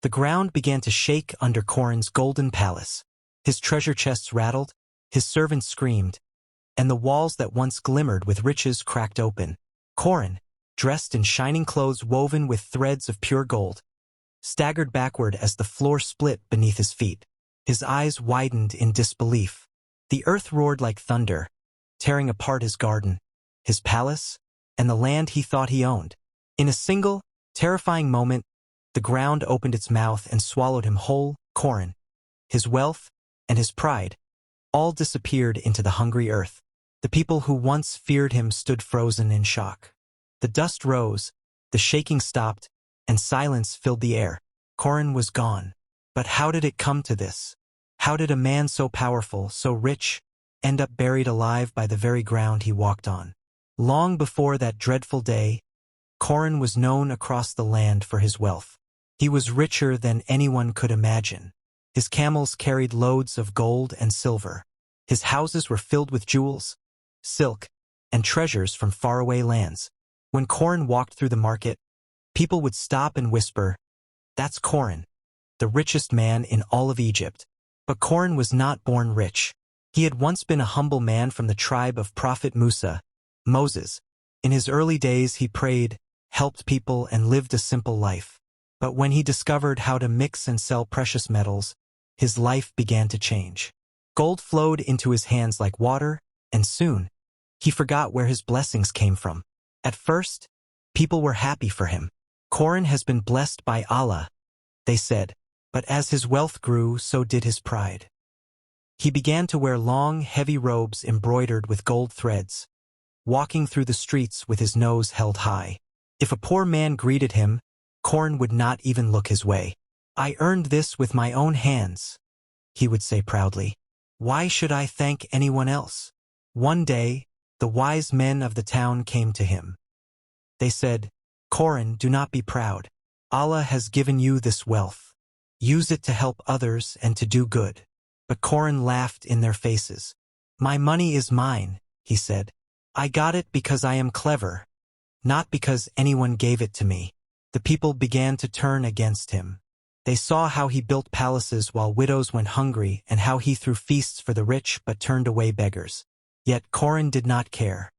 The ground began to shake under Qorun's golden palace. His treasure chests rattled, his servants screamed, and the walls that once glimmered with riches cracked open. Qorun, dressed in shining clothes woven with threads of pure gold, staggered backward as the floor split beneath his feet. His eyes widened in disbelief. The earth roared like thunder, tearing apart his garden, his palace, and the land he thought he owned. In a single, terrifying moment, the ground opened its mouth and swallowed him whole. Qorun, his wealth, and his pride, all disappeared into the hungry earth. The people who once feared him stood frozen in shock. The dust rose, the shaking stopped, and silence filled the air. Qorun was gone. But how did it come to this? How did a man so powerful, so rich, end up buried alive by the very ground he walked on? Long before that dreadful day, Qorun was known across the land for his wealth. He was richer than anyone could imagine. His camels carried loads of gold and silver. His houses were filled with jewels, silk, and treasures from faraway lands. When Qorun walked through the market, people would stop and whisper, "That's Qorun, the richest man in all of Egypt." But Qorun was not born rich. He had once been a humble man from the tribe of Prophet Moses. In his early days he prayed, helped people, and lived a simple life. But when he discovered how to mix and sell precious metals, his life began to change. Gold flowed into his hands like water, and soon, he forgot where his blessings came from. At first, people were happy for him. "Qorun has been blessed by Allah," they said. But as his wealth grew, so did his pride. He began to wear long, heavy robes embroidered with gold threads, walking through the streets with his nose held high. If a poor man greeted him, Qorun would not even look his way. "I earned this with my own hands," he would say proudly. "Why should I thank anyone else?" One day, the wise men of the town came to him. They said, "Qorun, do not be proud. Allah has given you this wealth. Use it to help others and to do good." But Qorun laughed in their faces. "My money is mine," he said. "I got it because I am clever, not because anyone gave it to me." The people began to turn against him. They saw how he built palaces while widows went hungry and how he threw feasts for the rich but turned away beggars. Yet Qorun did not care.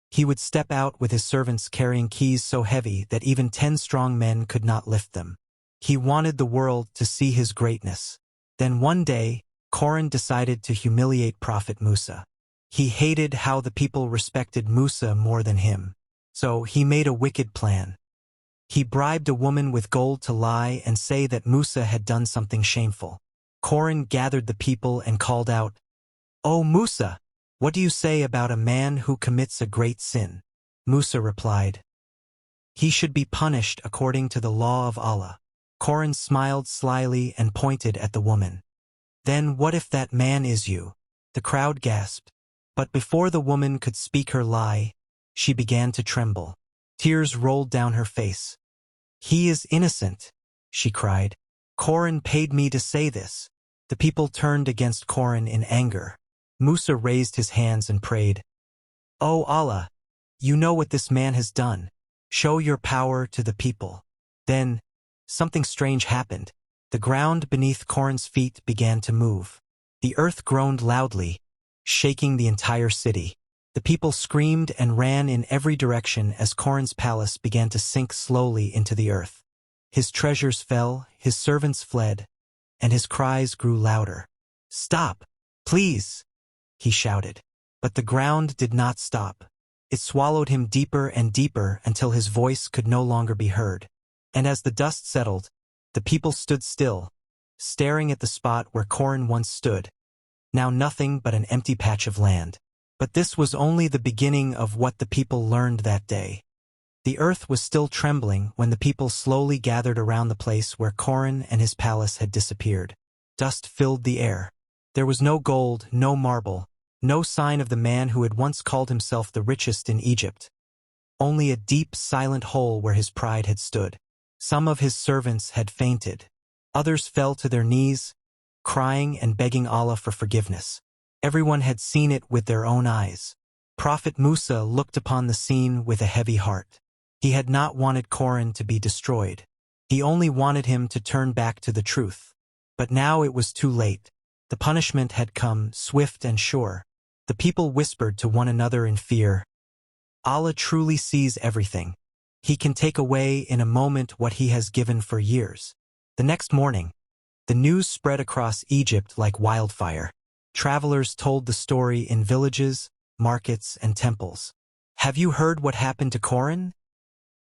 He would step out with his servants carrying keys so heavy that even 10 strong men could not lift them. He wanted the world to see his greatness. Then one day, Qorun decided to humiliate Prophet Musa. He hated how the people respected Musa more than him. So he made a wicked plan. He bribed a woman with gold to lie and say that Musa had done something shameful. Qorun gathered the people and called out, "O Musa, what do you say about a man who commits a great sin?" Musa replied, "He should be punished according to the law of Allah." Qorun smiled slyly and pointed at the woman. "Then what if that man is you?" The crowd gasped. But before the woman could speak her lie, she began to tremble. Tears rolled down her face. "He is innocent," she cried. "Qorun paid me to say this." The people turned against Qorun in anger. Musa raised his hands and prayed, "O Allah, you know what this man has done. Show your power to the people." Then, something strange happened. The ground beneath Qorun's feet began to move. The earth groaned loudly, shaking the entire city. The people screamed and ran in every direction as Qorun's palace began to sink slowly into the earth. His treasures fell, his servants fled, and his cries grew louder. "Stop, please," he shouted. But the ground did not stop. It swallowed him deeper and deeper until his voice could no longer be heard. And as the dust settled, the people stood still, staring at the spot where Qorun once stood, now nothing but an empty patch of land. But this was only the beginning of what the people learned that day. The earth was still trembling when the people slowly gathered around the place where Qorun and his palace had disappeared. Dust filled the air. There was no gold, no marble, no sign of the man who had once called himself the richest in Egypt. Only a deep, silent hole where his pride had stood. Some of his servants had fainted. Others fell to their knees, crying and begging Allah for forgiveness. Everyone had seen it with their own eyes. Prophet Musa looked upon the scene with a heavy heart. He had not wanted Qorun to be destroyed. He only wanted him to turn back to the truth. But now it was too late. The punishment had come, swift and sure. The people whispered to one another in fear. Allah truly sees everything. He can take away in a moment what he has given for years. The next morning, the news spread across Egypt like wildfire. Travelers told the story in villages, markets, and temples. "Have you heard what happened to Qorun?"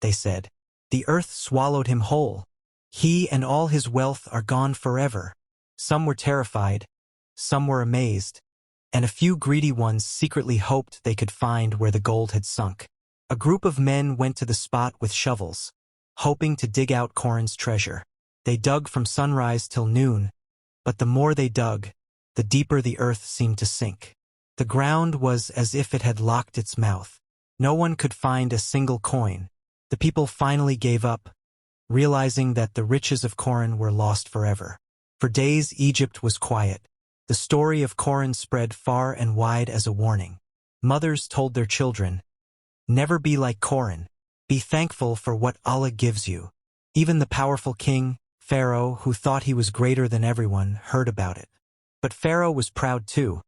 they said. "The earth swallowed him whole. He and all his wealth are gone forever." Some were terrified, some were amazed, and a few greedy ones secretly hoped they could find where the gold had sunk. A group of men went to the spot with shovels, hoping to dig out Qorun's treasure. They dug from sunrise till noon, but the more they dug, the deeper the earth seemed to sink. The ground was as if it had locked its mouth. No one could find a single coin. The people finally gave up, realizing that the riches of Qorun were lost forever. For days Egypt was quiet. The story of Qorun spread far and wide as a warning. Mothers told their children, "Never be like Qorun. Be thankful for what Allah gives you." Even the powerful king, Pharaoh, who thought he was greater than everyone, heard about it. But Pharaoh was proud too,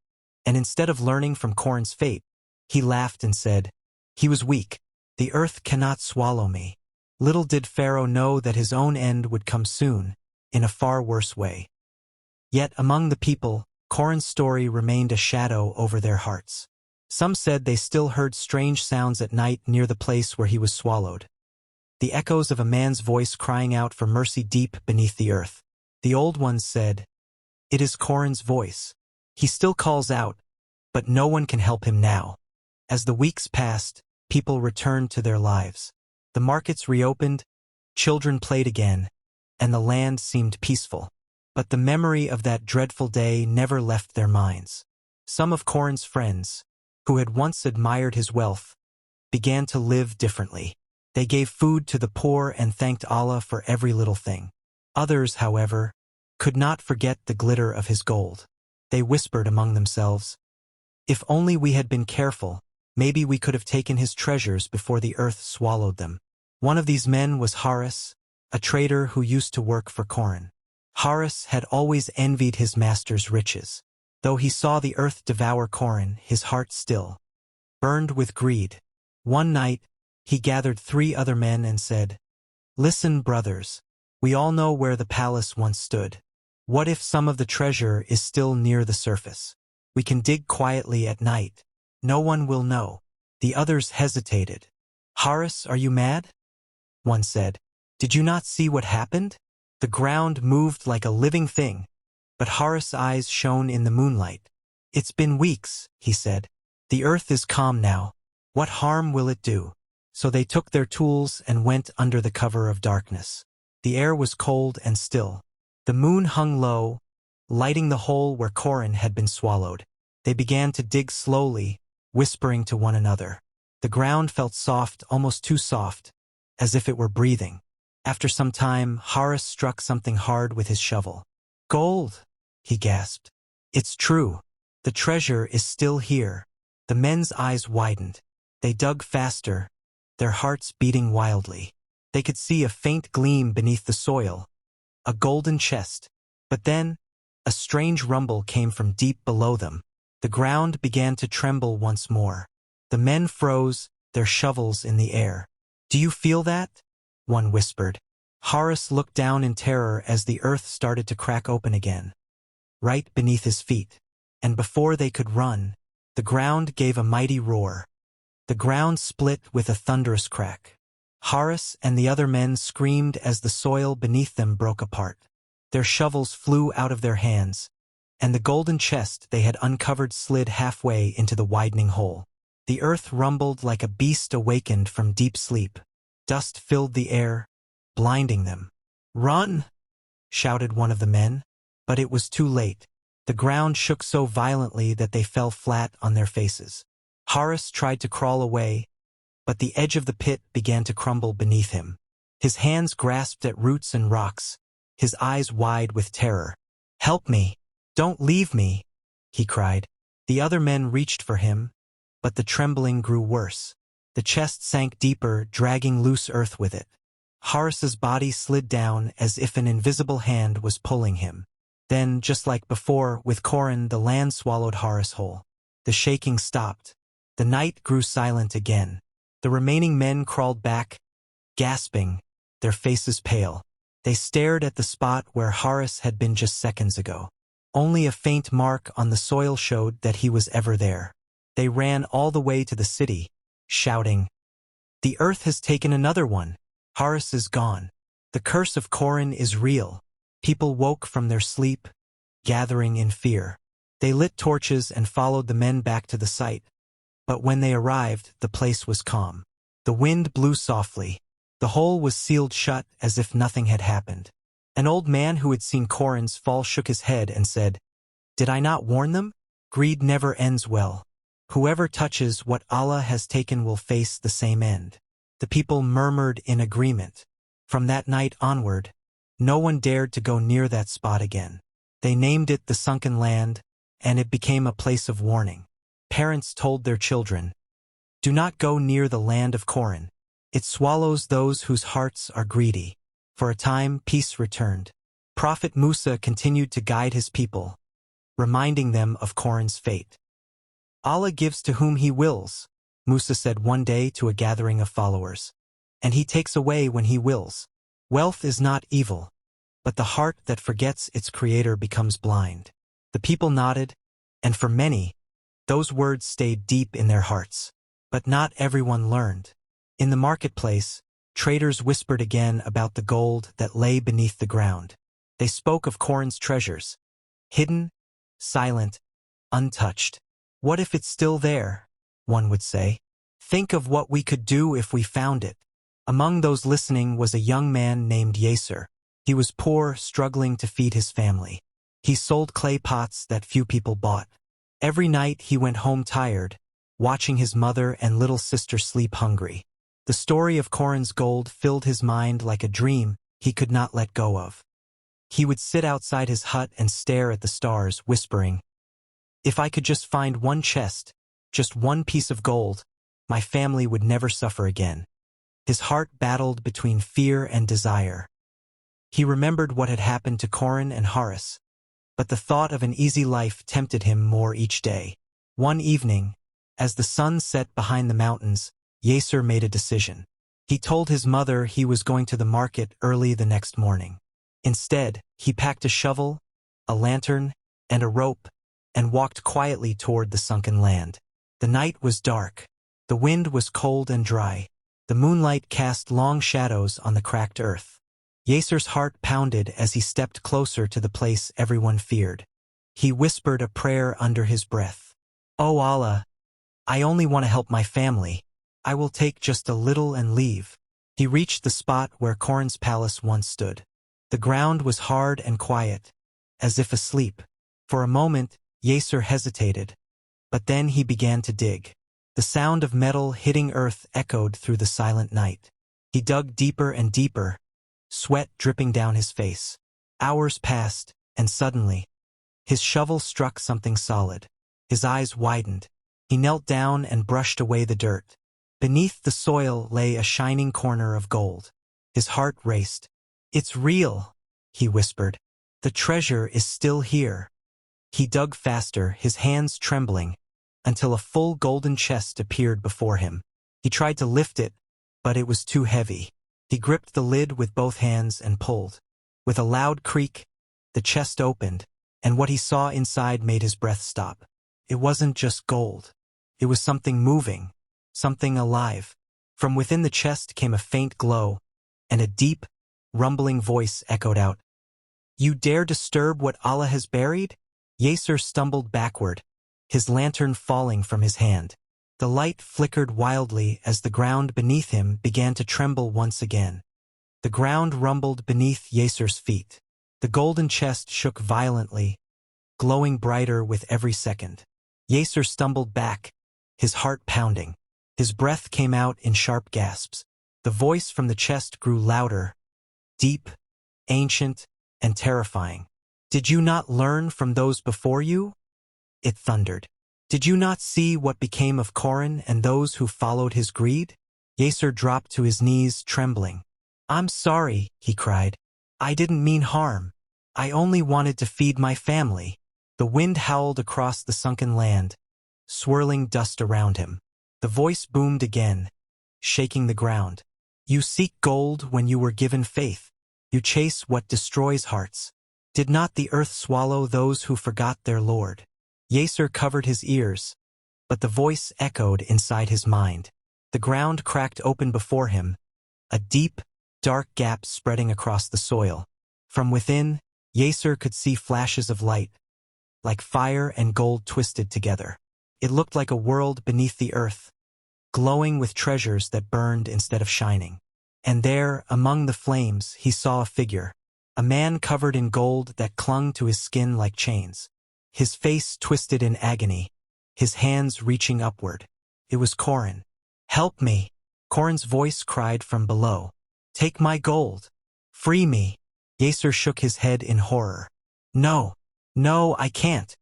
and instead of learning from Qorun's fate, he laughed and said, "He was weak. The earth cannot swallow me." Little did Pharaoh know that his own end would come soon, in a far worse way. Yet among the people, Qorun's story remained a shadow over their hearts. Some said they still heard strange sounds at night near the place where he was swallowed. The echoes of a man's voice crying out for mercy deep beneath the earth. The old ones said, "It is Qorun's voice. He still calls out, but no one can help him now." As the weeks passed, people returned to their lives. The markets reopened, children played again, and the land seemed peaceful. But the memory of that dreadful day never left their minds. Some of Qorun's friends, who had once admired his wealth, began to live differently. They gave food to the poor and thanked Allah for every little thing. Others, however, could not forget the glitter of his gold. They whispered among themselves, "If only we had been careful, maybe we could have taken his treasures before the earth swallowed them." One of these men was Haris, a trader who used to work for Qorun. Haris had always envied his master's riches. Though he saw the earth devour Qorun, his heart still burned with greed. One night, he gathered 3 other men and said, "Listen, brothers, we all know where the palace once stood. What if some of the treasure is still near the surface? We can dig quietly at night. No one will know." The others hesitated. "Haris, are you mad?" one said. "Did you not see what happened? The ground moved like a living thing." But Haris' eyes shone in the moonlight. "It's been weeks," he said. "The earth is calm now. What harm will it do?" So they took their tools and went under the cover of darkness. The air was cold and still. The moon hung low, lighting the hole where Qorun had been swallowed. They began to dig slowly, whispering to one another. The ground felt soft, almost too soft, as if it were breathing. After some time, Haris struck something hard with his shovel. "Gold!" he gasped. "It's true. The treasure is still here." The men's eyes widened. They dug faster, their hearts beating wildly. They could see a faint gleam beneath the soil, a golden chest. But then, a strange rumble came from deep below them. The ground began to tremble once more. The men froze, their shovels in the air. "Do you feel that?" one whispered. Haris looked down in terror as the earth started to crack open again, right beneath his feet. And before they could run, the ground gave a mighty roar. The ground split with a thunderous crack. Haris and the other men screamed as the soil beneath them broke apart. Their shovels flew out of their hands, and the golden chest they had uncovered slid halfway into the widening hole. The earth rumbled like a beast awakened from deep sleep. Dust filled the air, blinding them. "Run!" shouted one of the men, but it was too late. The ground shook so violently that they fell flat on their faces. Haris tried to crawl away, but the edge of the pit began to crumble beneath him. His hands grasped at roots and rocks, his eyes wide with terror. "Help me! Don't leave me!" he cried. The other men reached for him, but the trembling grew worse. The chest sank deeper, dragging loose earth with it. Horus's body slid down as if an invisible hand was pulling him. Then, just like before, with Qorun, the land swallowed Horus whole. The shaking stopped. The night grew silent again. The remaining men crawled back, gasping, their faces pale. They stared at the spot where Horus had been just seconds ago. Only a faint mark on the soil showed that he was ever there. They ran all the way to the city, shouting, "The earth has taken another one. Horus is gone. The curse of Qorun is real." People woke from their sleep, gathering in fear. They lit torches and followed the men back to the site. But when they arrived, the place was calm. The wind blew softly. The hole was sealed shut as if nothing had happened. An old man who had seen Qorun's fall shook his head and said, "Did I not warn them? Greed never ends well. Whoever touches what Allah has taken will face the same end." The people murmured in agreement. From that night onward, no one dared to go near that spot again. They named it the Sunken Land, and it became a place of warning. Parents told their children, "Do not go near the land of Qorun. It swallows those whose hearts are greedy." For a time, peace returned. Prophet Musa continued to guide his people, reminding them of Qorun's fate. "Allah gives to whom he wills," Musa said one day to a gathering of followers, "and he takes away when he wills. Wealth is not evil, but the heart that forgets its creator becomes blind." The people nodded, and for many, those words stayed deep in their hearts. But not everyone learned. In the marketplace, traders whispered again about the gold that lay beneath the ground. They spoke of Qorun's treasures, hidden, silent, untouched. "What if it's still there?" one would say. "Think of what we could do if we found it." Among those listening was a young man named Yasser. He was poor, struggling to feed his family. He sold clay pots that few people bought. Every night he went home tired, watching his mother and little sister sleep hungry. The story of Qorun's gold filled his mind like a dream he could not let go of. He would sit outside his hut and stare at the stars, whispering, "If I could just find one chest, just one piece of gold, my family would never suffer again." His heart battled between fear and desire. He remembered what had happened to Qorun and Horus, but the thought of an easy life tempted him more each day. One evening, as the sun set behind the mountains, Yasser made a decision. He told his mother he was going to the market early the next morning. Instead, he packed a shovel, a lantern, and a rope, and walked quietly toward the sunken land. The night was dark. The wind was cold and dry. The moonlight cast long shadows on the cracked earth. Yasser's heart pounded as he stepped closer to the place everyone feared. He whispered a prayer under his breath. "Oh Allah, I only want to help my family. I will take just a little and leave." He reached the spot where Qorun's palace once stood. The ground was hard and quiet, as if asleep. For a moment, Yasser hesitated, but then he began to dig. The sound of metal hitting earth echoed through the silent night. He dug deeper and deeper, sweat dripping down his face. Hours passed, and suddenly, his shovel struck something solid. His eyes widened. He knelt down and brushed away the dirt. Beneath the soil lay a shining corner of gold. His heart raced. "It's real," he whispered. "The treasure is still here." He dug faster, his hands trembling, until a full golden chest appeared before him. He tried to lift it, but it was too heavy. He gripped the lid with both hands and pulled. With a loud creak, the chest opened, and what he saw inside made his breath stop. It wasn't just gold. It was something moving, something alive. From within the chest came a faint glow, and a deep, rumbling voice echoed out, "You dare disturb what Allah has buried?" Yasser stumbled backward, his lantern falling from his hand. The light flickered wildly as the ground beneath him began to tremble once again. The ground rumbled beneath Yasser's feet. The golden chest shook violently, glowing brighter with every second. Yasser stumbled back, his heart pounding. His breath came out in sharp gasps. The voice from the chest grew louder, deep, ancient, and terrifying. "Did you not learn from those before you?" it thundered. "Did you not see what became of Qorun and those who followed his greed?" Yasser dropped to his knees, trembling. I'm sorry, he cried. I didn't mean harm. I only wanted to feed my family. The wind howled across the sunken land, swirling dust around him. The voice boomed again, shaking the ground. You seek gold when you were given faith. You chase what destroys hearts. Did not the earth swallow those who forgot their Lord? Yeser covered his ears, but the voice echoed inside his mind. The ground cracked open before him, a deep, dark gap spreading across the soil. From within, Yeser could see flashes of light, like fire and gold twisted together. It looked like a world beneath the earth, glowing with treasures that burned instead of shining. And there, among the flames, he saw a figure, a man covered in gold that clung to his skin like chains. His face twisted in agony, his hands reaching upward. It was Qorun. Help me! Qorun's voice cried from below. Take my gold! Free me! Yeser shook his head in horror. No, no, I can't.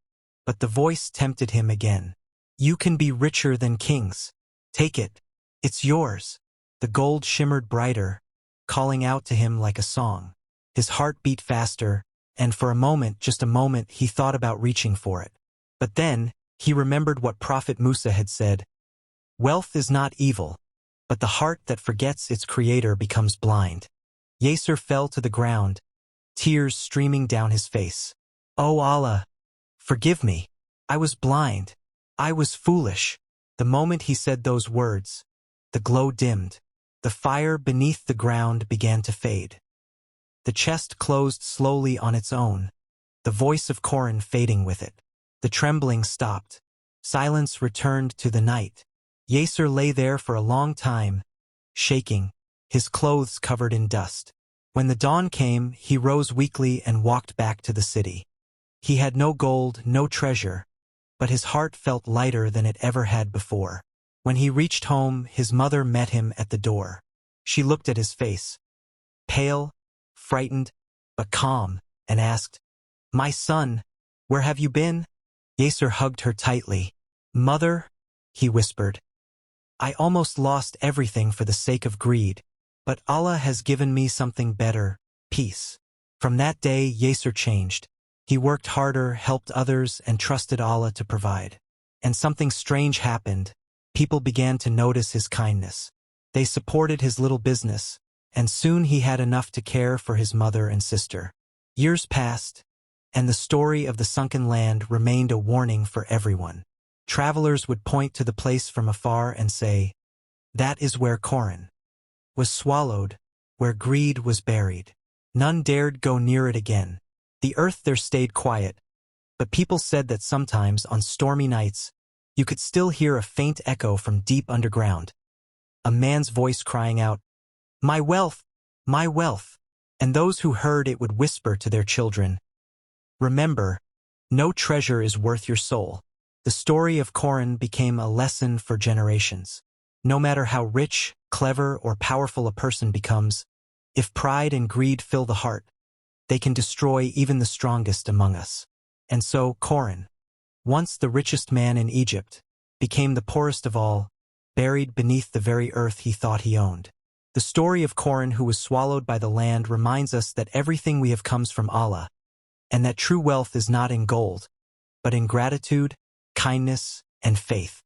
But the voice tempted him again. You can be richer than kings. Take it. It's yours. The gold shimmered brighter, calling out to him like a song. His heart beat faster, and for a moment, just a moment, he thought about reaching for it. But then, he remembered what Prophet Musa had said. Wealth is not evil, but the heart that forgets its creator becomes blind. Yeser fell to the ground, tears streaming down his face. Oh Allah, forgive me. I was blind. I was foolish. The moment he said those words, the glow dimmed. The fire beneath the ground began to fade. The chest closed slowly on its own, the voice of Qorun fading with it. The trembling stopped. Silence returned to the night. Yeser lay there for a long time, shaking, his clothes covered in dust. When the dawn came, he rose weakly and walked back to the city. He had no gold, no treasure, but his heart felt lighter than it ever had before. When he reached home, his mother met him at the door. She looked at his face, pale, frightened, but calm, and asked, My son, where have you been? Yeser hugged her tightly. Mother, he whispered, I almost lost everything for the sake of greed, but Allah has given me something better, peace. From that day, Yeser changed. He worked harder, helped others, and trusted Allah to provide. And something strange happened. People began to notice his kindness. They supported his little business, and soon he had enough to care for his mother and sister. Years passed, and the story of the sunken land remained a warning for everyone. Travelers would point to the place from afar and say, That is where Qorun was swallowed, where greed was buried. None dared go near it again. The earth there stayed quiet, but people said that sometimes on stormy nights, you could still hear a faint echo from deep underground. A man's voice crying out, My wealth! My wealth! And those who heard it would whisper to their children, Remember, no treasure is worth your soul. The story of Qorun became a lesson for generations. No matter how rich, clever, or powerful a person becomes, if pride and greed fill the heart, they can destroy even the strongest among us. And so Qorun, once the richest man in Egypt, became the poorest of all, buried beneath the very earth he thought he owned. The story of Qorun who was swallowed by the land reminds us that everything we have comes from Allah, and that true wealth is not in gold, but in gratitude, kindness, and faith.